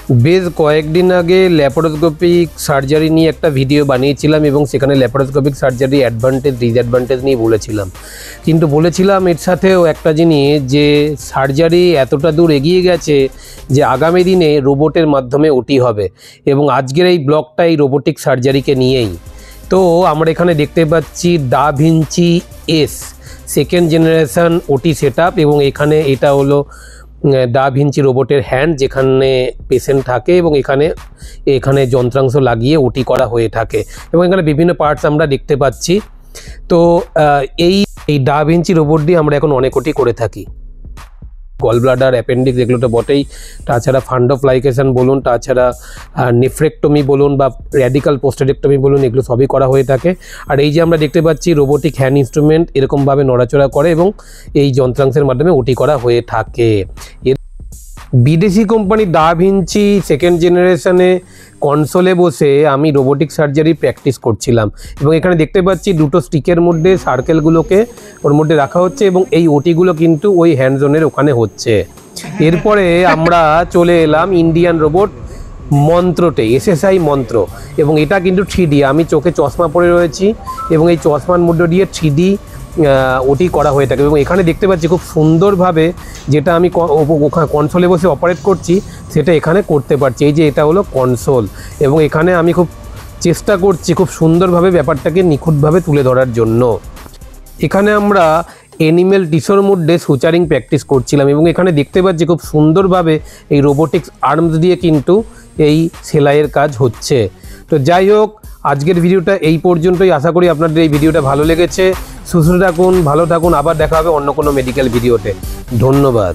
বেশ কয়েকদিন আগে ল্যাপারোস্কোপিক সার্জারি নিয়ে একটা ভিডিও বানিয়েছিলাম এবং সেখানে ল্যাপারোস্কোপিক সার্জারি অ্যাডভান্টেজ ডিসঅ্যাডভান্টেজ নিয়ে বলেছিলাম। কিন্তু বলেছিলাম এর সাথেও একটা জিনিস, যে সার্জারি এতটা দূর এগিয়ে গেছে যে আগামী দিনে রোবটের মাধ্যমে ওটি হবে, এবং আজকের এই ব্লগটা এই রোবোটিক সার্জারিকে নিয়েই। তো আমরা এখানে দেখতে পাচ্ছি ডা ভিঞ্চি এস সেকেন্ড জেনারেশন ওটি সেটআপ, এবং এখানে এটা হলো ডা ভিঞ্চি রোবটের হ্যান্ড, যেখানে পেশেন্ট থাকে এবং এখানে যন্ত্রাংশ লাগিয়ে ওটি করা হয়ে থাকে, এবং এখানে বিভিন্ন পার্টস আমরা দেখতে পাচ্ছি। তো এই ডা ভিঞ্চি রোবট দিয়ে আমরা এখন অনেক ওটি করে থাকি। গল ব্লাডার, অ্যাপেন্ডিক্স, এগুলো তো বটেই, তাছাড়া ফান্ডোফ্লাইকেশন বলুন, তাছাড়া নেফ্রেক্টমি বলুন বা র্যাডিক্যাল পোস্টেডেক্টমি বলুন, এগুলো সবই করা হয়ে থাকে। আর এই যে আমরা দেখতে পাচ্ছি রোবোটিক হ্যান্ড ইনস্ট্রুমেন্ট এরকমভাবে নড়াচড়া করে এবং এই যন্ত্রাংশের মাধ্যমে ওটি করা হয়ে থাকে। বিদেশি কোম্পানি ডা ভিঞ্চি সেকেন্ড জেনারেশনে কনসোলে বসে আমি রোবোটিক সার্জারি প্র্যাকটিস করছিলাম, এবং এখানে দেখতে পাচ্ছি দুটো স্টিকের মধ্যে সার্কেলগুলোকে ওর মধ্যে রাখা হচ্ছে এবং এই ওটিগুলো কিন্তু ওই হ্যান্ড জোনের ওখানে হচ্ছে। এরপরে আমরা চলে এলাম ইন্ডিয়ান রোবট মন্ত্রতে, SSI মন্ত্র, এবং এটা কিন্তু 3D। আমি চোখে চশমা পরে রয়েছি এবং এই চশমার মধ্যে দিয়ে 3D ওটি করা হয়ে থাকে, এবং এখানে দেখতে পাচ্ছি খুব সুন্দরভাবে যেটা আমি কনসোলে বসে অপারেট করছি সেটা এখানে করতে পারছি। এই যে এটা হলো কনসোল, এবং এখানে আমি খুব চেষ্টা করছি খুব সুন্দরভাবে ব্যাপারটাকে নিখুঁতভাবে তুলে ধরার জন্য। এখানে আমরা অ্যানিমেল টিস্যুর মধ্যে সুচারিং প্র্যাকটিস করছিলাম, এবং এখানে দেখতে পাচ্ছি খুব সুন্দরভাবে এই রোবোটিক্স আর্মস দিয়ে কিন্তু এই সেলাইয়ের কাজ হচ্ছে। তো যাই হোক, আজকের ভিডিওটা এই পর্যন্তই। আশা করি আপনাদের এই ভিডিওটা ভালো লেগেছে। সুস্থ থাকুন, ভালো থাকুন, আবার দেখা হবে অন্য কোনো মেডিকেল ভিডিওতে। ধন্যবাদ।